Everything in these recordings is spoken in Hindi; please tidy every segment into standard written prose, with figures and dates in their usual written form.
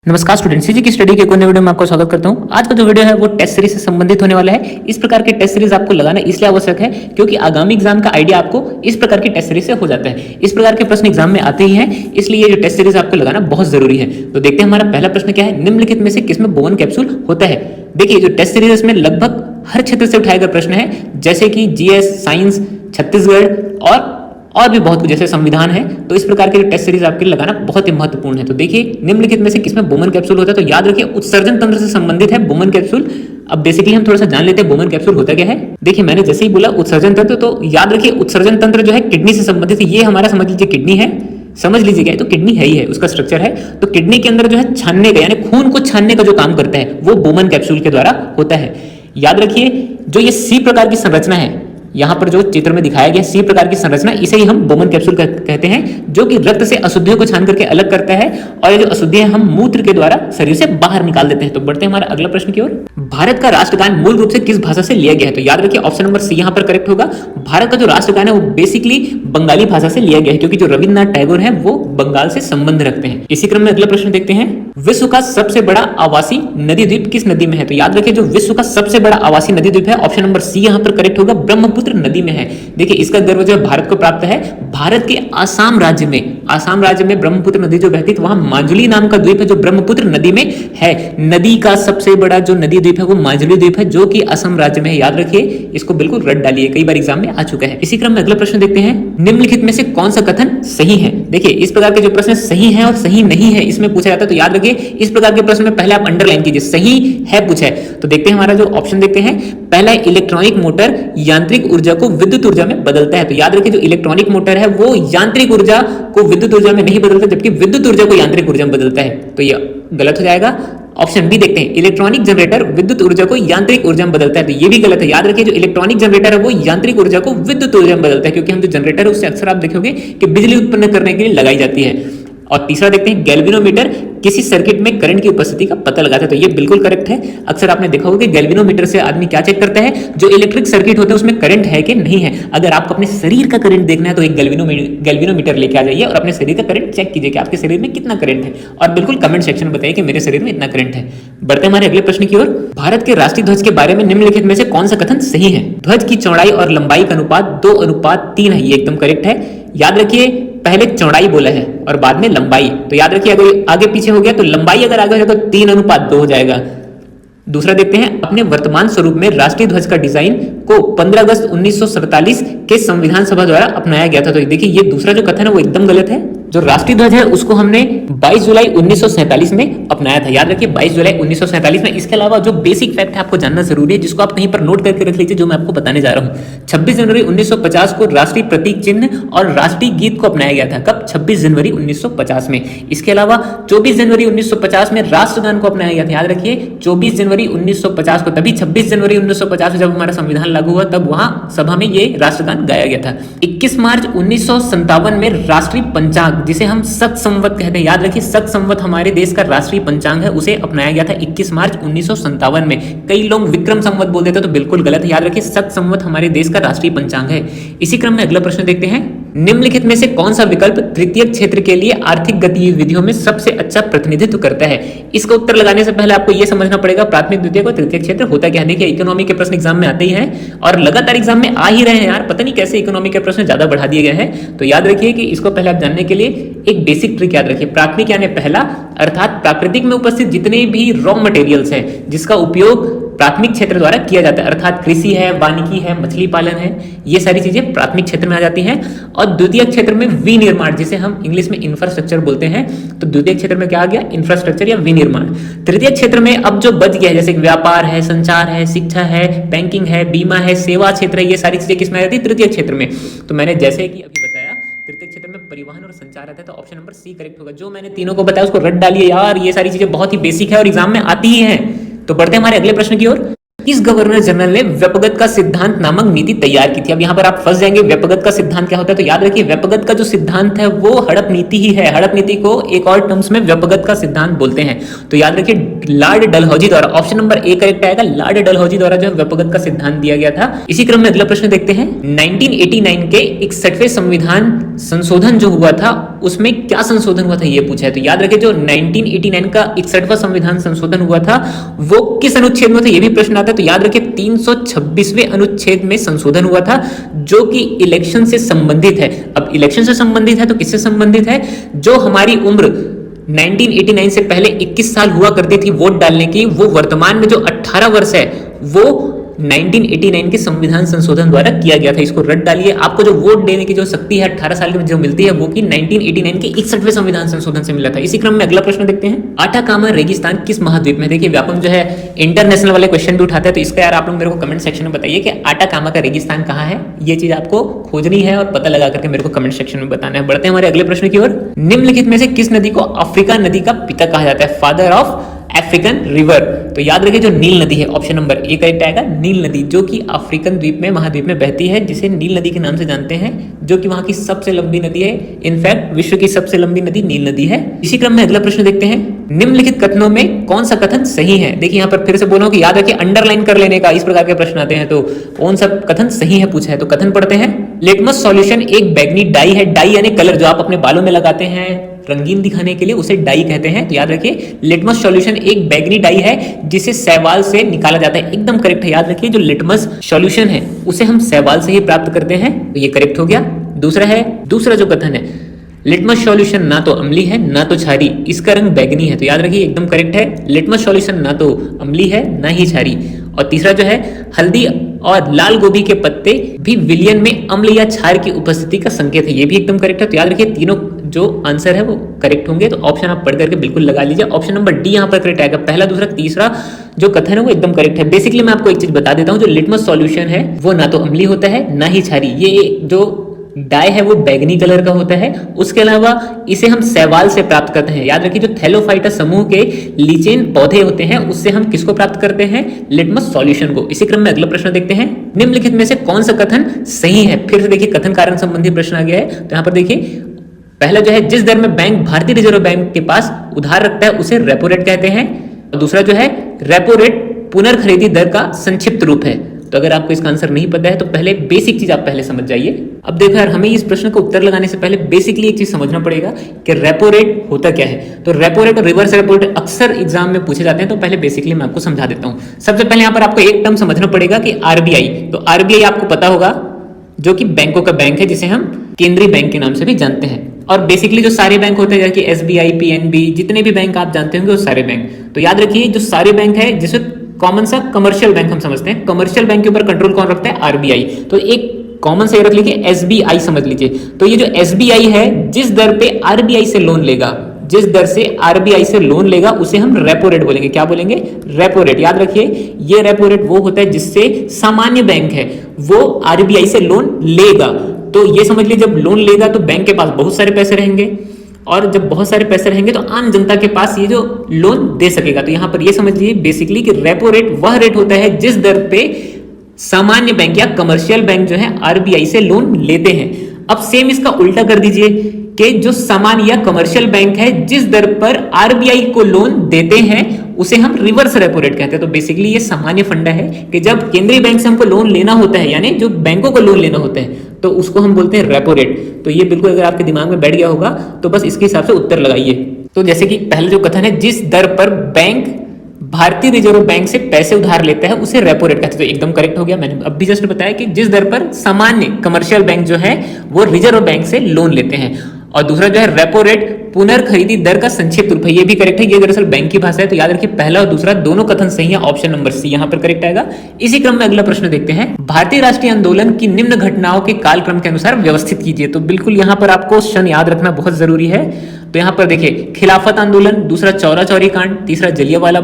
नमस्कार स्टूडेंट, सीजी की स्टडी के कोने वीडियो में आपका स्वागत करता हूं। आज का जो वीडियो है वो टेस्ट सीरीज से संबंधित होने वाला है। इस प्रकार के टेस्ट सीरीज आपको लगाना इसलिए आवश्यक है क्योंकि आगामी एग्जाम का आइडिया आपको इस प्रकार की टेस्ट सीरीज से हो जाता है। इस प्रकार के प्रश्न एग्जाम में आते ही हैं, इसलिए ये जो टेस्ट सीरीज आपको लगाना बहुत जरूरी है। तो देखते हैं हमारा पहला प्रश्न क्या है। निम्नलिखित में से किसमें बोवन कैप्सूल होता है। देखिए, जो टेस्ट सीरीज में लगभग हर क्षेत्र से उठाए गए प्रश्न है, जैसे कि जीएस, साइंस, छत्तीसगढ़ और भी बहुत कुछ, जैसे संविधान है। तो इस प्रकार के जो टेस्ट सीरीज आपके लगाना बहुत ही महत्वपूर्ण है। तो देखिए, निम्नलिखित में से किसमें बोमन कैप्सूल होता है। तो याद रखिए, उत्सर्जन तंत्र से संबंधित है बोमन कैप्सूल। अब बेसिकली हम थोड़ा सा जान लेते हैं बोमन कैप्सूल होता क्या है। देखिए, मैंने जैसे ही बोला उत्सर्जन तंत्र, तो याद रखिए उत्सर्जन तंत्र जो है किडनी से संबंधित है। ये हमारा समझ लीजिए किडनी है, समझ लीजिए क्या है, तो किडनी है ही है, उसका स्ट्रक्चर है। तो किडनी के अंदर जो है छानने का, यानी खून को छानने का जो काम करता है वो बोमन कैप्सूल के द्वारा होता है। याद रखिए, जो ये सी प्रकार की संरचना है, यहाँ पर जो चित्र में दिखाया गया सी प्रकार की संरचना, इसे ही हम बोमन कैप्सूल कहते हैं, जो कि रक्त से अशुद्धियों को छान करके अलग करता है और ये जो अशुद्धियां हम मूत्र के द्वारा शरीर से बाहर निकाल देते हैं। तो बढ़ते हैं हमारा अगला प्रश्न की ओर। भारत का राष्ट्रगान मूल रूप से किस भाषा से लिया गया है। तो याद रखिए ऑप्शन नंबर सी यहाँ पर करेक्ट होगा। भारत का जो राष्ट्रगान है वो बेसिकली बंगाली भाषा से लिया गया है, क्योंकि जो रविन्द्रनाथ टैगोर है वो बंगाल से संबंध रखते हैं। इसी क्रम में अगला प्रश्न देखते हैं। विश्व का सबसे बड़ा आवासीय नदी द्वीप किस नदी में है। तो याद रखिए, जो विश्व का सबसे बड़ा आवासीय नदी द्वीप है, ऑप्शन नंबर सी यहाँ पर करेक्ट होगा, ब्रह्मपुत्र नदी में है। देखिए, इसका गर्व जो भारत को प्राप्त है, भारत के आसाम राज्य में ब्रह्मपुत्र नदी जो बहती है, वहां माजुली नाम का द्वीप है जो ब्रह्मपुत्र नदी में है। नदी का सबसे बड़ा जो नदी द्वीप है वो माजुली द्वीप है, जो कि असम राज्य में है। याद रखिए, इसको बिल्कुल रट डालिए, कई बार एग्जाम में आ चुका है। इसी क्रम में अगला प्रश्न देखते हैं। निम्नलिखित में से कौन सा कथन सही है। देखिए, इस प्रकार के जो प्रश्न सही है और सही नहीं है इसमें पूछा जाता है। तो याद रखिए, इस प्रकार के प्रश्न में पहले आप अंडरलाइन कीजिए, सही है पूछा है। तो देखते हैं हमारा जो ऑप्शन देखते हैं। पहला, इलेक्ट्रॉनिक मोटर यांत्रिक ऊर्जा को विद्युत ऊर्जा में बदलता है। तो याद रखिए, जो इलेक्ट्रॉनिक मोटर है वो यांत्रिक ऊर्जा को विद्युत ऊर्जा में नहीं बदलता, जबकि विद्युत ऊर्जा को यांत्रिक ऊर्जा में बदलता है। तो यह गलत हो जाएगा। ऑप्शन बी देखते हैं। इलेक्ट्रॉनिक जनरेटर विद्युत ऊर्जा को यांत्रिक ऊर्जा में बदलता है। तो ये भी गलत है। याद रखिए, जो इलेक्ट्रॉनिक जनरेटर है वो यांत्रिक ऊर्जा को विद्युत ऊर्जा में बदलता है, क्योंकि हम जो जनरेटर है उससे अक्सर आप देखोगे कि बिजली उत्पन्न करने के लिए लगाई जाती है। और तीसरा देखते हैं। गैल्वेनोमीटर किसी सर्किट में करंट की उपस्थिति का पता लगाता है। तो ये बिल्कुल करेक्ट है। अक्सर आपने देखा होगा कि गैल्वेनोमीटर से आदमी क्या चेक करता है, जो इलेक्ट्रिक सर्किट होते हैं उसमें करंट है कि नहीं है। अगर आपको अपने शरीर का करंट देखना है तो एक गैल्वेनोमीटर लेके आ जाइए और अपने शरीर का करंट चेक कीजिए कि आपके शरीर में कितना करंट है, और बिल्कुल कमेंट सेक्शन में बताइए कि मेरे शरीर में इतना करंट है। बढ़ते हमारे अगले प्रश्न की ओर। भारत के राष्ट्रीय ध्वज के बारे में निम्नलिखित में से कौन सा कथन सही है। ध्वज की चौड़ाई और लंबाई का अनुपात 2:3 है। ये एकदम करेक्ट है। याद रखिए, पहले चौड़ाई बोला है और बाद में लंबाई। तो याद रखिए, अगर आगे पीछे हो गया तो लंबाई अगर आगे हो जाएगा तो 3:2 हो जाएगा। दूसरा देखते हैं। अपने वर्तमान स्वरूप में राष्ट्रीय ध्वज का डिजाइन को 15 अगस्त 1947 के संविधान सभा द्वारा अपनाया गया था। तो देखिए, ये दूसरा जो कथन है वो एकदम गलत है। जो राष्ट्रीय ध्वज है उसको हमने 22 जुलाई 1947 में अपनाया था। याद रखिए, 22 जुलाई 1947 में। इसके अलावा जो बेसिक फैक्ट है आपको जानना जरूरी है, जिसको आप कहीं पर नोट करके रख लीजिए, जो मैं आपको बताने जा रहा हूँ। 26 जनवरी 1950 को राष्ट्रीय प्रतीक चिन्ह और राष्ट्रीय गीत को अपनाया गया था। कब? 26 जनवरी 1950 में। इसके अलावा 24 जनवरी 1950 में राष्ट्रगान को अपनाया गया था। याद रखिए, 24 जनवरी 1950 को, तभी 26 जनवरी 1950 में जब हमारा संविधान लागू हुआ तब वहां सभा में ये राष्ट्रगान गाया गया था। 21 मार्च 1957 में राष्ट्रीय पंचांग, जिसे हम सत संवत कहते हैं, याद रखिए सत संवत हमारे देश का राष्ट्रीय पंचांग है, उसे अपनाया गया था 21 मार्च 1957 में। कई लोग विक्रम संवत बोल देते हैं, तो बिल्कुल गलत है। याद रखिए, सत संवत हमारे देश का राष्ट्रीय पंचांग है। इसी क्रम में अगला प्रश्न देखते हैं। निम्नलिखित में से कौन सा विकल्प तृतीय क्षेत्र के लिए आर्थिक गतिविधियों में सबसे अच्छा प्रतिनिधित्व करता है। इसका उत्तर लगाने से पहले आपको यह समझना पड़ेगा प्राथमिक, द्वितीय और तृतीय क्षेत्र होता क्या है। देखिए, इकोनॉमी के प्रश्न एग्जाम में आते ही हैं और लगातार एग्जाम में आ ही रहे हैं यार, पता नहीं कैसे इकोनॉमी के प्रश्न ज्यादा बढ़ा दिए गए हैं। तो याद रखिए कि इसको पहले आप जानने के लिए एक बेसिक ट्रिक याद रखिए। प्राथमिक यानी पहला, अर्थात प्राकृतिक में उपस्थित जितने भी रॉ मटेरियल्स है जिसका उपयोग प्राथमिक क्षेत्र द्वारा किया जाता है, अर्थात कृषि है, वानिकी है, मछली पालन है, ये सारी चीजें प्राथमिक क्षेत्र में आ जाती हैं। और द्वितीय क्षेत्र में विनिर्माण, जिसे हम इंग्लिश में इंफ्रास्ट्रक्चर बोलते हैं, तो द्वितीय क्षेत्र में क्या आ गया? इंफ्रास्ट्रक्चर या विनिर्माण। तृतीय क्षेत्र में अब जो बच गया है, जैसे व्यापार है, संचार है, शिक्षा है, बैंकिंग है, बीमा है, सेवा क्षेत्र है, ये सारी चीजें किसमें आ जाती है? तृतीय क्षेत्र में। तो मैंने जैसे कि अभी बताया, तृतीय क्षेत्र में परिवहन और संचार आता है, तो ऑप्शन नंबर सी करेक्ट होगा। जो मैंने तीनों को बताया उसको रट डालिए यार, ये सारी चीजें बहुत ही बेसिक है और एग्जाम में आती ही हैं। तो बढ़ते हैं हमारे अगले प्रश्न की ओर। किस गवर्नर जनरल ने व्यपगत का सिद्धांत नामक नीति तैयार की थी। अब यहाँ पर आप फंस जाएंगे, व्यपगत का सिद्धांत क्या होता है। तो याद रखिए, व्यपगत का जो सिद्धांत है वो हड़प नीति ही है। हड़प नीति को एक और टर्म्स में व्यपगत का सिद्धांत बोलते हैं। तो याद रखिए, लॉर्ड डलहौजी द्वारा, ऑप्शन नंबर ए करेक्ट आएगा, लॉर्ड डलहौजी द्वारा जो है व्यपगत का सिद्धांत दिया गया था। इसी क्रम में अगला प्रश्न देखते हैं। 1989 के 61वें संविधान संशोधन जो हुआ था उसमें क्या संशोधन हुआ था ये पूछा है। तो याद रखें जो 1989 का 61वां संविधान संशोधन हुआ था वो किस अनुच्छेद में था ये भी प्रश्न आता है। तो याद रखें 326वें अनुच्छेद में संशोधन हुआ था जो कि इलेक्शन से संबंधित है। अब इलेक्शन से संबंधित है तो किससे संबंधित है, जो हमारी उम्र 1989 से पहले 21 साल हुआ करती थी वोट डालने की, वो वर्तमान में जो 18 वर्ष है वो 1989 के संविधान संशोधन द्वारा किया गया था। इसको रट डालिए। आपको जो वोट देने की जो शक्ति है 18 साल में जो मिलती है वो कि 1989 के 61वें संविधान संशोधन से मिला था। इसी क्रम में अगला प्रश्न देखते हैं, आटाकामा रेगिस्तान किस महाद्वीप में। देखिए व्यापम जो है इंटरनेशनल वाले क्वेश्चन भी उठाता है, तो इसका यार आप लोग मेरे को कमेंट सेक्शन में बताइए कि आटाकामा का रेगिस्तान कहाँ है। ये चीज आपको खोजनी है और पता लगा करके मेरे को कमेंट सेक्शन में बताना है। बढ़ते हैं हमारे अगले प्रश्न की ओर। निम्नलिखित में से किस नदी को अफ्रीका नदी का पिता कहा जाता है, फादर ऑफ अफ्रीकन रिवर। तो याद रखिए जो नील नदी है, ऑप्शन नंबर ए करेक्ट आएगा। नील नदी जो कि अफ्रीकन द्वीप में महाद्वीप में बहती है, जिसे नील नदी के नाम से जानते हैं, जो कि वहां की सबसे लंबी नदी है। इनफैक्ट विश्व की सबसे लंबी नदी नील नदी है। इसी क्रम में अगला प्रश्न देखते हैं, निम्नलिखित कथनों में कौन सा कथन सही है। देखिए यहाँ पर फिर से बोल रहा हूं कि याद रखिए अंडरलाइन कर लेने का, इस प्रकार के प्रश्न आते हैं तो कौन सा कथन सही है पूछा है। तो कथन पढ़ते हैं, लिटमस सॉल्यूशन एक बैगनी डाई है। डाई यानी कलर जो आप अपने बालों में लगाते हैं रंगीन दिखाने के लिए, उसे डाई कहते हैं। तो याद रखिए लिटमस सॉल्यूशन एक बैगनी डाई है जिसे शैवाल से निकाला जाता है। एकदम करेक्ट है। याद रखिए जो लिटमस सॉल्यूशन है उसे हम शैवाल से ही प्राप्त करते हैं। तो ये करेक्ट हो गया। दूसरा जो कथन है, लिटमस सॉल्यूशन ना तो अम्ली है ना तो क्षारी, इसका रंग बैगनी है। तो याद रखिए एकदम करेक्ट है। लिटमस सॉल्यूशन ना तो अम्ली है ना ही क्षारी। और तीसरा जो है, हल्दी और लाल गोभी के पत्ते भी विलयन में अम्ल या क्षार की उपस्थिति का संकेत है। ये भी एकदम करेक्ट है। तो याद रखिए तीनों जो आंसर है वो करेक्ट होंगे। तो ऑप्शन आप पढ़ करके बिल्कुल लगा लीजिए। ऑप्शन नंबर डी यहाँ पर करेक्ट आएगा। पहला दूसरा तीसरा जो कथन है वो एकदम करेक्ट है। बेसिकली मैं आपको एक चीज बता देता हूँ, जो लिटमस सॉल्यूशन है वो ना तो अम्ली होता है ना ही क्षारी। ये जो डाई है वो बैगनी कलर का होता है। उसके अलावा इसे हम शैवाल से प्राप्त करते हैं। याद रखिए जो थैलोफाइटा समूह के लीचेन पौधे होते हैं उससे हम किसको प्राप्त करते हैं, लिटमस सॉल्यूशन को। इसी क्रम में अगला प्रश्न देखते हैं, निम्नलिखित में से कौन सा कथन सही है। फिर से देखिए कथन कारण संबंधी प्रश्न आ गया है। तो यहाँ पर देखिए पहला जो है, जिस दर में बैंक भारतीय रिजर्व बैंक के पास उधार रखता है उसे रेपो रेट कहते हैं। और दूसरा जो है, रेपो रेट पुनर्खरीदी दर का संक्षिप्त रूप है। तो अगर आपको इसका आंसर नहीं पता है तो पहले बेसिक चीज आप पहले समझ जाइए। अब देखो यार, हमें इस प्रश्न का उत्तर लगाने से पहले बेसिकली एक चीज समझना पड़ेगा कि रेपो रेट होता क्या है। तो रेपो रेट और रिवर्स रेपो रेट अक्सर एग्जाम में पूछे जाते हैं। तो पहले बेसिकली मैं आपको समझा देता हूं। सबसे पहले यहाँ पर आपको एक टर्म समझना पड़ेगा कि आरबीआई। तो आरबीआई आपको पता होगा जो कि बैंकों का बैंक है, जिसे हम केंद्रीय बैंक के नाम से भी जानते हैं। और बेसिकली जो सारे बैंक होते हैं जैसे कि एसबीआई, पीएनबी, जितने भी बैंक आप जानते होंगे वो सारे बैंक। तो याद रखिए जो सारे बैंक है, जिसे कॉमन सा कमर्शियल बैंक हम समझते हैं, कमर्शियल बैंक के ऊपर कंट्रोल कौन रखता है, आरबीआई। तो एक कॉमन से रख लीजिए, एसबीआई समझ लीजिए। तो ये जो एसबीआई है, जिस दर पे आरबीआई से लोन लेगा, जिस दर से आरबीआई से लोन लेगा उसे हम रेपो रेट बोलेंगे। क्या बोलेंगे, रेपो रेट। याद रखिए ये रेपो रेट वो होता है जिससे सामान्य बैंक है वो आरबीआई से लोन लेगा। तो ये समझ लीजिए जब लोन लेगा तो बैंक के पास बहुत सारे पैसे रहेंगे, और जब बहुत सारे पैसे रहेंगे तो आम जनता के पास ये जो लोन दे सकेगा। तो यहां पर ये समझ लीजिए बेसिकली कि रेपो रेट वह रेट होता है जिस दर पे सामान्य बैंक या कमर्शियल बैंक जो है आरबीआई से लोन लेते हैं। अब सेम इसका उल्टा कर दीजिए कि जो सामान्य या कमर्शियल बैंक है जिस दर पर आरबीआई को लोन देते हैं उसे हम रिवर्स रेपो रेट कहते हैं। तो बेसिकली ये सामान्य फंडा है कि जब केंद्रीय बैंक से हमको लोन लेना होता है, यानी जो बैंकों को लोन लेना होता है, तो उसको हम बोलते हैं रेपो रेट। तो ये बिल्कुल अगर आपके दिमाग में बैठ गया होगा तो बस इसके हिसाब से उत्तर लगाइए। तो जैसे कि पहले जो कथन है, जिस दर पर बैंक भारतीय रिजर्व बैंक से पैसे उधार लेता है उसे रेपो रेट कहते हैं। तो एकदम करेक्ट हो गया। मैंने अभी जस्ट बताया कि जिस दर पर सामान्य कमर्शियल बैंक जो है वो रिजर्व बैंक से लोन लेते हैं। और दूसरा जो है रेपो रेट पुनर्खरीदी दर का संक्षिप्त रूप है। ये भी करेक्ट है, ये दरअसल बैंक की भाषा है। तो याद रखिए पहला और दूसरा दोनों कथन सही है। ऑप्शन नंबर सी यहाँ पर करेक्ट आएगा। इसी क्रम में अगला प्रश्न देखते हैं, भारतीय राष्ट्रीय आंदोलन की निम्न घटनाओं के कालक्रम के अनुसार व्यवस्थित कीजिए। तो बिल्कुल यहाँ पर आपको क्षण याद रखना बहुत जरूरी है। तो यहाँ पर देखिए खिलाफत आंदोलन, दूसरा चौरा चौरी कांड, तीसरा जलियांवाला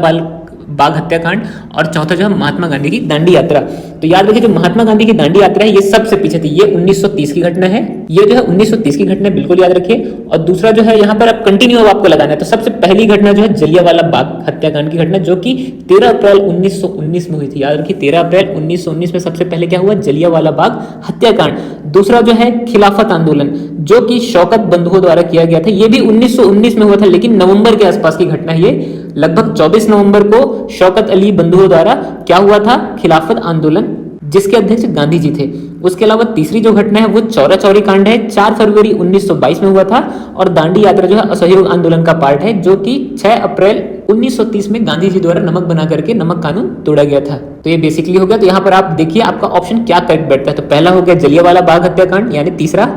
बाग हत्याकांड, और चौथा जो है महात्मा गांधी की दांडी यात्रा। तो याद रखिए जो महात्मा गांधी की दांडी यात्रा है ये सबसे पीछे थी। ये 1930 की घटना है। ये जो है 1930 की घटना बिल्कुल याद रखिए। और दूसरा जो है यहाँ पर आप कंटिन्यू आपको लगाना है। तो सबसे पहली घटना जो है जलियांवाला बाग हत्याकांड की घटना, जो कि 13 अप्रैल 1919 में हुई थी। याद रखिए 13 अप्रैल 1919 में सबसे पहले क्या हुआ, जलियांवाला बाग हत्याकांड। दूसरा जो है खिलाफत आंदोलन, जो कि शौकत बंधुओं द्वारा किया गया था। ये भी 1919 में हुआ था, लेकिन नवंबर के आसपास की घटना है। ये लगभग 24 नवंबर को शौकत अली बंधुओं द्वारा क्या हुआ था, खिलाफत आंदोलन जिसके अध्यक्ष गांधी जी थे। उसके अलावा तीसरी जो घटना है वो चौरा चौरी कांड है, 4 फरवरी 1922 में हुआ था। और दांडी यात्रा जो है असहयोग आंदोलन का पार्ट है, जो कि 6 अप्रैल 1930 में गांधी जी द्वारा नमक बना करके नमक कानून तोड़ा गया था। तो ये बेसिकली हो गया। तो यहाँ पर आप देखिए आपका ऑप्शन क्या करेक्ट बैठता है। तो पहला हो गया जलियांवाला बाग हत्याकांड यानी तीसरा,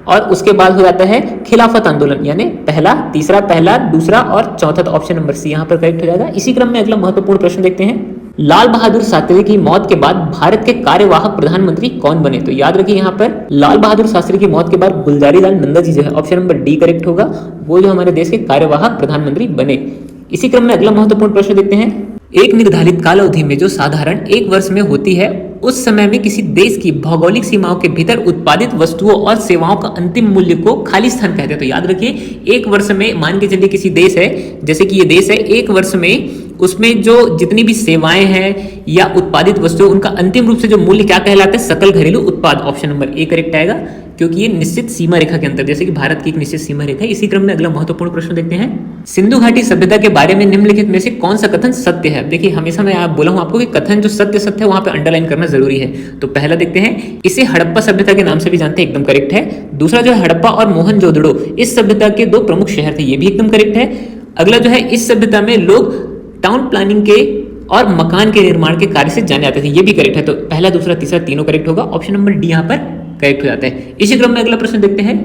और उसके बाद हो जाता है खिलाफत आंदोलन यानी पहला, तीसरा, पहला, दूसरा और चौथा। तो ऑप्शन नंबर सी यहाँ पर करेक्ट हो जाएगा। इसी क्रम में अगला महत्वपूर्ण प्रश्न देखते हैं, लाल बहादुर शास्त्री की मौत के बाद भारत के कार्यवाहक प्रधानमंत्री कौन बने? तो याद रखिए यहाँ पर लाल बहादुर शास्त्री की मौत के बाद गुलजारी लाल नंदा जी जो है, ऑप्शन नंबर डी करेक्ट होगा, वो जो हमारे देश के कार्यवाहक प्रधानमंत्री बने। इसी क्रम में अगला महत्वपूर्ण प्रश्न देखते हैं, एक निर्धारित काल अवधि में जो साधारण 1 वर्ष में होती है, उस समय में किसी देश की भौगोलिक सीमाओं के भीतर उत्पादित वस्तुओं और सेवाओं का अंतिम मूल्य को खाली स्थान कहते हैं। तो याद रखिए 1 वर्ष में, मान के चलिए किसी देश है, जैसे कि ये देश है, 1 वर्ष में उसमें जो जितनी भी सेवाएं हैं या उत्पादित वस्तुएं, उनका अंतिम रूप से जो मूल्य क्या कहलाता है? सकल घरेलू उत्पाद। ऑप्शन नंबर ए करेक्ट आएगा, क्योंकि ये निश्चित सीमा रेखा के अंतर, जैसे कि भारत की एक निश्चित सीमा रेखा है। इसी क्रम में अगला महत्वपूर्ण प्रश्न देखते हैं, सिंधु घाटी सभ्यता के बारे में निम्नलिखित में से कौन सा कथन सत्य है? देखिए हमेशा मैं आप बोला हूं आपको कि कथन जो सत्य है वहां पे अंडरलाइन करना जरूरी है। तो पहला देखते हैं, इसे हड़प्पा सभ्यता के नाम से भी जानते हैं, एकदम करेक्ट है। दूसरा जो है हड़प्पा और मोहनजोदड़ो इस सभ्यता के 2 प्रमुख शहर थे, ये भी एकदम करेक्ट है। अगला जो है, इस सभ्यता में लोग टाउन प्लानिंग के और मकान के निर्माण के कार्य से जाने जाते थे, ये भी करेक्ट है। तो पहला, दूसरा, तीसरा तीनों करेक्ट होगा। ऑप्शन नंबर डी यहाँ पर करेक्ट हो जाता है। इसी क्रम में अगला प्रश्न देखते हैं,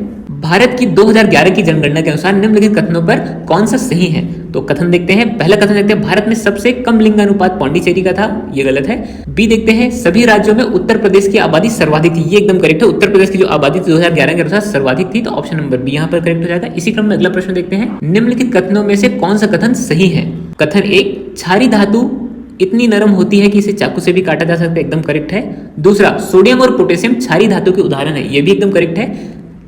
भारत की 2011 की जनगणना के अनुसार निम्नलिखित कथनों पर कौन सा सही है? तो कथन देखते हैं, पहला कथन देखते हैं, भारत में सबसे कम लिंगानुपात पौंडीचेरी का था, ये गलत है। बी देखते हैं, सभी राज्यों में उत्तर प्रदेश की आबादी सर्वाधिक थी, ये एकदम करेक्ट है। उत्तर प्रदेश की जो आबादी 2011 के अनुसार सर्वाधिक थी, तो ऑप्शन नंबर बी यहाँ पर करेक्ट हो जाएगा। इसी क्रम में अगला प्रश्न देखते हैं, निम्नलिखित कथनों में से कौन सा कथन सही है? कथन 1, क्षारीय धातु इतनी नरम होती है कि इसे चाकू से भी काटा जा सकता है, एकदम करेक्ट है। दूसरा, सोडियम और पोटेशियम क्षारीय धातु के उदाहरण है, ये भी एकदम करेक्ट है।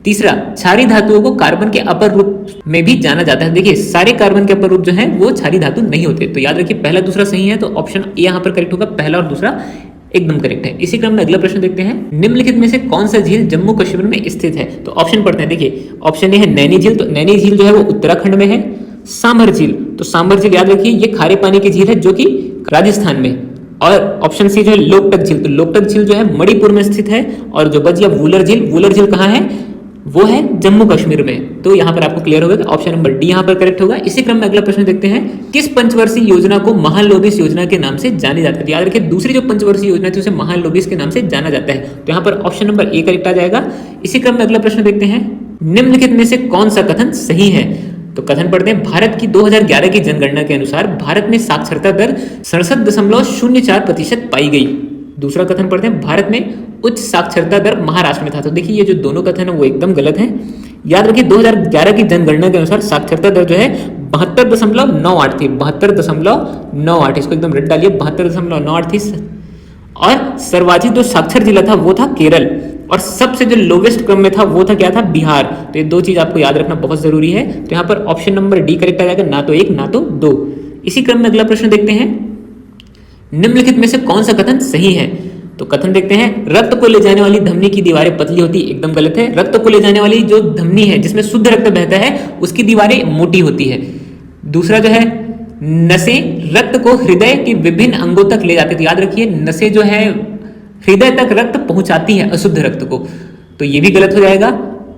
तीसरा, क्षारीय धातुओं को कार्बन के अपर रूप में भी जाना जाता है। देखिए सारे कार्बन के अपर रूप जो है वो क्षारीय धातु नहीं होते। तो याद रखिए पहला, दूसरा सही है, तो ऑप्शन ए यहाँ पर करेक्ट होगा, पहला और दूसरा एकदम करेक्ट है। इसी क्रम में अगला प्रश्न देखते हैं, निम्नलिखित में से कौन सा झील जम्मू कश्मीर में स्थित है? तो ऑप्शन पढ़ते हैं। देखिए ऑप्शन ए है नैनी झील, तो नैनी झील जो है वो उत्तराखंड में है। सांभर झील, तो सांभर झील याद रखिए ये खारे पानी की झील है जो कि राजस्थान में। और ऑप्शन सी जो है लोकटक झील, तो लोकटक झील जो है मणिपुर में स्थित है। और जो बच गया वुलर झील, वुलर झील कहाँ है? वो है जम्मू कश्मीर में। तो यहाँ पर आपको क्लियर होगा कि ऑप्शन नंबर डी यहाँ पर करेक्ट होगा। इसी क्रम में अगला प्रश्न देखते हैं, किस पंचवर्षीय योजना को महालोबिस योजना के नाम से जाने जाता है? तो याद रखिए दूसरी जो पंचवर्षीय योजना थी उसे महालोबिस के नाम से जाना जाता है। तो यहाँ पर ऑप्शन नंबर ए करेक्ट आ जाएगा। इसी क्रम में अगला प्रश्न देखते हैं, निम्नलिखित में से कौन सा कथन सही है? तो कथन पढ़ते हैं, भारत की 2011 की जनगणना के अनुसार भारत में साक्षरता दर 67.04% पाई गई। दूसरा कथन पढ़ते हैं, भारत में उच्च साक्षरता दर महाराष्ट्र में था। तो देखिए ये जो दोनों कथन है वो एकदम गलत है। याद रखिए 2011 की जनगणना के अनुसार साक्षरता दर जो है 72.98 थी, 72.98, इसको एकदम रट डालिए, 72.98 थी। और सर्वाधिक जो साक्षर जिला था वो था केरल, और सबसे जो लोवेस्ट क्रम में था वो था क्या था? बिहार। तो ये 2 चीज आपको याद रखना बहुत जरूरी है। तो यहाँ पर ऑप्शन नंबर डी करेक्ट आ जाएगा, ना तो 1 ना तो 2। इसी क्रम में अगला प्रश्न देखते हैं, निम्नलिखित में से कौन सा कथन सही है? तो कथन देखते हैं, रक्त को ले जाने वाली धमनी की दीवारें पतली होती, एकदम गलत है। रक्त को ले जाने वाली जो धमनी है जिसमें शुद्ध रक्त बहता है उसकी दीवारें मोटी होती है। दूसरा जो है, नसें रक्त को हृदय के विभिन्न अंगों तक ले जाती है। तो याद रखिए नसें जो है हृदय तक रक्त पहुंचाती है अशुद्ध रक्त को, तो ये भी गलत हो जाएगा।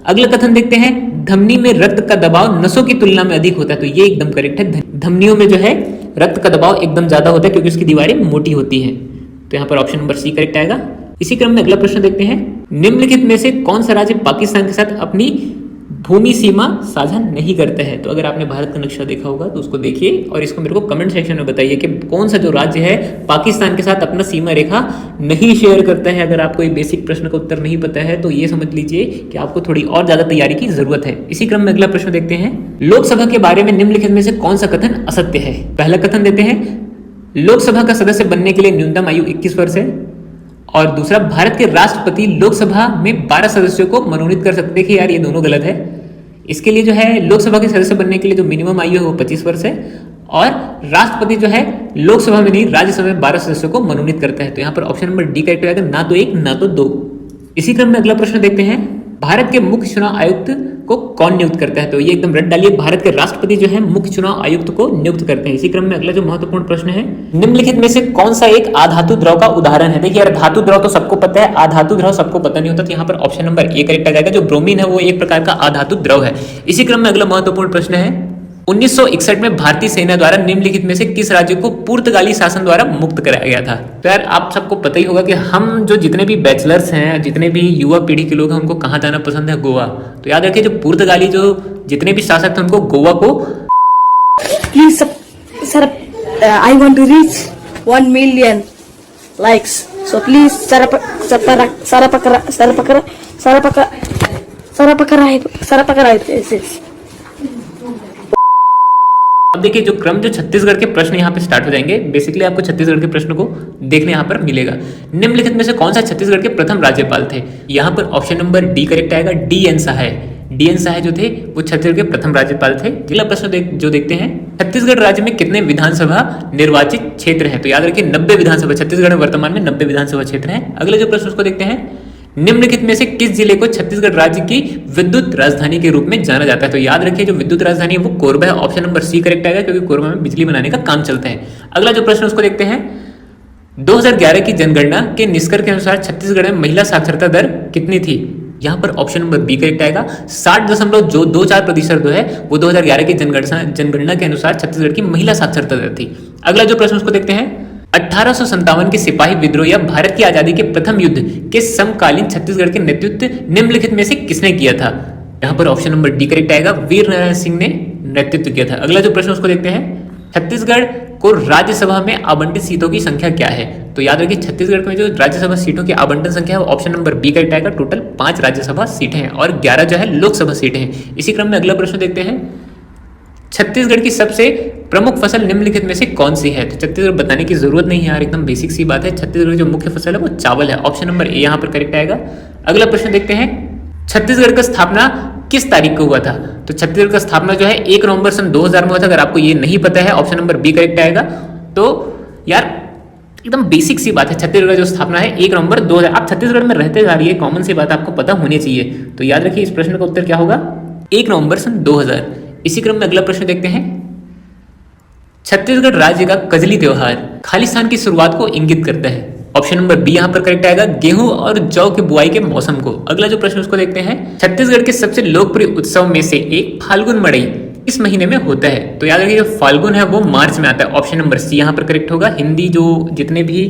अगला कथन देखते हैं, धमनी में रक्त का दबाव नसों की तुलना में अधिक होता है। तो ये एकदम करेक्ट है, धमनियों में जो है रक्त का दबाव एकदम ज्यादा होता है क्योंकि उसकी दीवारें मोटी होती हैं। तो यहाँ पर ऑप्शन नंबर सी करेक्ट आएगा। इसी क्रम में अगला प्रश्न देखते हैं, निम्नलिखित में से कौन सा राज्य पाकिस्तान के साथ अपनी भूमि सीमा साझा नहीं करता है? तो अगर आपने भारत का नक्शा देखा होगा तो उसको देखिए और इसको मेरे को कमेंट सेक्शन में बताइए कि कौन सा जो राज्य है पाकिस्तान के साथ अपना सीमा रेखा नहीं शेयर करता है। अगर आपको ये बेसिक प्रश्न का उत्तर नहीं पता है तो ये समझ लीजिए कि आपको थोड़ी और ज्यादा तैयारी की जरूरत है। इसी क्रम में अगला प्रश्न देखते हैं, लोकसभा के बारे में निम्नलिखित में से कौन सा कथन असत्य है? पहला कथन देते हैं, लोकसभा का सदस्य बनने के लिए न्यूनतम आयु 21 वर्ष है। और दूसरा, भारत के राष्ट्रपति लोकसभा में 12 सदस्यों को मनोनीत कर सकते। देखिए यार ये दोनों गलत है। इसके लिए जो है लोकसभा के सदस्य बनने के लिए जो मिनिमम आयु है वो 25 वर्ष है, और राष्ट्रपति जो है लोकसभा में नहीं राज्यसभा में 12 सदस्यों को मनोनीत करता है। तो यहाँ पर ऑप्शन नंबर डी करेक्ट हो जाएगा, ना तो 1 ना तो 2। इसी क्रम में अगला प्रश्न देखते हैं, भारत के मुख्य चुनाव आयुक्त को कौन नियुक्त करता है? तो ये एकदम रट डालिए, भारत के राष्ट्रपति जो है मुख्य चुनाव आयुक्त को नियुक्त करते हैं। इसी क्रम में अगला जो महत्वपूर्ण प्रश्न है, निम्नलिखित में से कौन सा एक अधातु द्रव का उदाहरण है? देखिए यार, धातु द्रव तो सबको पता है, अधातु द्रव सबको पता नहीं होता, तो यहाँ पर ऑप्शन नंबर ए करेक्ट आ जाएगा। जो ब्रोमीन है वो एक प्रकार का अधातु द्रव है। इसी क्रम में अगला महत्वपूर्ण प्रश्न है, 1961 में भारतीय सेना द्वारा निम्नलिखित में से किस राज्य को पुर्तगाली शासन द्वारा मुक्त कराया गया था? तो यार आप सबको पता ही होगा कि हम जो जितने भी बैचलर्स हैं, जितने भी युवा पीढ़ी के लोग हैं, उनको कहाँ जाना पसंद है? गोवा। तो याद रखिए, जो पुर्तगाली जो जितने भी शासक थे उनको गोवा को Please, sir, I want to reach 1 million likes. So please, yes. अब देखिए जो क्रम जो छत्तीसगढ़ के प्रश्न यहाँ पे स्टार्ट हो जाएंगे। बेसिकली आपको छत्तीसगढ़ के प्रश्न को देखने यहाँ पर मिलेगा। निम्नलिखित में से कौन सा छत्तीसगढ़ के प्रथम राज्यपाल थे? यहाँ पर ऑप्शन नंबर डी करेक्ट आएगा। डी.एन. सहाय। डी.एन. सहाय जो थे वो छत्तीसगढ़ के प्रथम राज्यपाल थे। अगला प्रश्न जो देखते हैं, छत्तीसगढ़ राज्य में कितने विधानसभा निर्वाचित क्षेत्र हैं? तो याद रखिए 90 विधानसभा, छत्तीसगढ़ में वर्तमान में 90 विधानसभा क्षेत्र हैं। अगले जो प्रश्न उसको देखते हैं, निम्नलिखित में से किस जिले को छत्तीसगढ़ राज्य की विद्युत राजधानी के रूप में जाना जाता है? तो याद रखिए जो विद्युत राजधानी है वो कोरबा है। ऑप्शन नंबर सी करेक्ट आएगा, क्योंकि कोरबा में बिजली बनाने का काम चलता है। अगला जो प्रश्न उसको देखते हैं, 2011 की जनगणना के निष्कर्ष के अनुसार छत्तीसगढ़ में महिला साक्षरता दर कितनी थी? यहाँ पर ऑप्शन नंबर बी करेक्ट आएगा। 60.24% जो है वो 2011 की जनगणना के अनुसार छत्तीसगढ़ की महिला साक्षरता दर थी। अगला जो प्रश्न उसको देखते हैं, 1857 के सिपाही विद्रोह या भारत की आजादी के प्रथम युद्ध के समकालीन छत्तीसगढ़ के नेतृत्व निम्नलिखित में से किसने किया था? यहाँ पर ऑप्शन नंबर डी करेक्ट आएगा, वीर नारायण सिंह ने नेतृत्व किया था। अगला जो प्रश्न उसको देखते हैं, छत्तीसगढ़ को राज्यसभा में आवंटित सीटों की संख्या क्या है? तो याद रखिए छत्तीसगढ़ में जो राज्यसभा सीटों की आवंटन संख्या है वो ऑप्शन नंबर बी करेक्ट आएगा। टोटल 5 राज्यसभा सीटें हैं और 11 जो है लोकसभा सीटें हैं। इसी क्रम में अगला प्रश्न देखते हैं, छत्तीसगढ़ की सबसे प्रमुख फसल निम्नलिखित में से कौन सी है? तो छत्तीसगढ़ बताने की जरूरत नहीं है यार, एकदम बेसिक सी बात है। छत्तीसगढ़ की जो मुख्य फसल है वो चावल है। ऑप्शन नंबर ए यहाँ पर करेक्ट आएगा। अगला प्रश्न देखते हैं, छत्तीसगढ़ का स्थापना किस तारीख को हुआ था? तो छत्तीसगढ़ का स्थापना जो है 1 नवंबर सन 2000 में हुआ था। अगर आपको ये नहीं पता है, ऑप्शन नंबर बी करेक्ट आएगा। तो यार एकदम बेसिक सी बात है, छत्तीसगढ़ जो स्थापना है 1 नवंबर 2000। आप छत्तीसगढ़ में रहते जा रही है, कॉमन सी बात आपको पता होनी चाहिए। तो याद रखिए इस प्रश्न का उत्तर क्या होगा? 1 नवंबर सन 2000। इसी क्रम में अगला प्रश्न देखते हैं, छत्तीसगढ़ राज्य का कजली त्योहार खालिस्तान की शुरुआत को इंगित करता है। ऑप्शन नंबर बी यहाँ पर करेक्ट आएगा, गेहूं और जौ के बुआई के मौसम को। अगला जो प्रश्न उसको देखते हैं, छत्तीसगढ़ के सबसे लोकप्रिय उत्सव में से एक फाल्गुन मड़ई इस महीने में होता है? तो याद रखिए जो फाल्गुन है वो मार्च में आता है। ऑप्शन नंबर सी यहाँ पर करेक्ट होगा। हिंदी जो जितने भी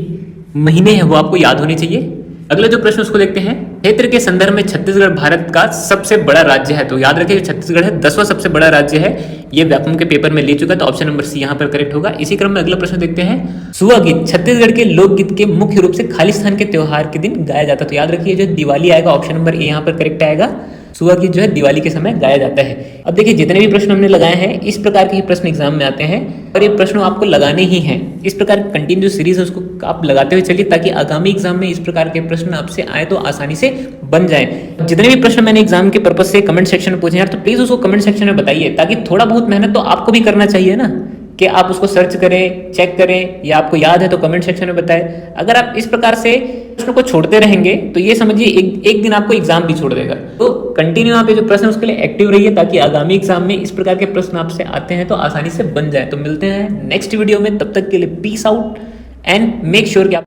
महीने हैं वो आपको याद होने चाहिए। अगला जो प्रश्न उसको देखते हैं, क्षेत्र के संदर्भ में छत्तीसगढ़ भारत का सबसे बड़ा राज्य है। तो याद रखिए छत्तीसगढ़ है 10वां सबसे बड़ा राज्य है। ये व्यापम के पेपर में ले चुका है, तो ऑप्शन नंबर सी यहाँ पर करेक्ट होगा। इसी क्रम में अगला प्रश्न देखते हैं, सुआ गीत छत्तीसगढ़ के लोकगीत के मुख्य रूप से खालिस्तान के त्योहार के दिन गाया जाता है। तो याद रखिए जो दिवाली आएगा, ऑप्शन नंबर ए यहाँ पर करेक्ट आएगा। सुआ गीत जो है दिवाली के समय गाया जाता है। अब देखिए जितने भी प्रश्न हमने लगाए हैं इस प्रकार के ही प्रश्न एग्जाम में आते हैं और ये प्रश्न आपको लगाने ही हैं। इस प्रकार की कंटिन्यू सीरीज है उसको आप लगाते हुए चलिए, ताकि आगामी एग्जाम में इस प्रकार के प्रश्न आपसे आए तो आसानी से बन जाए। जितने भी प्रश्न मैंने एग्जाम के पर्पज से कमेंट सेक्शन में पूछे यार, तो प्लीज उसको कमेंट सेक्शन में बताइए, ताकि थोड़ा बहुत मेहनत तो आपको भी करना चाहिए ना, कि आप उसको सर्च करें, चेक करें, या आपको याद है तो कमेंट सेक्शन में बताएं। अगर आप इस प्रकार से प्रश्न को छोड़ते रहेंगे तो ये समझिए एक दिन आपको एग्जाम भी छोड़ देगा। तो कंटिन्यू आप ये जो प्रश्न उसके लिए एक्टिव रहिए, ताकि आगामी एग्जाम में इस प्रकार के प्रश्न आपसे आते हैं तो आसानी से बन जाए। तो मिलते हैं नेक्स्ट वीडियो में, तब तक के लिए peace out and make sure कि आप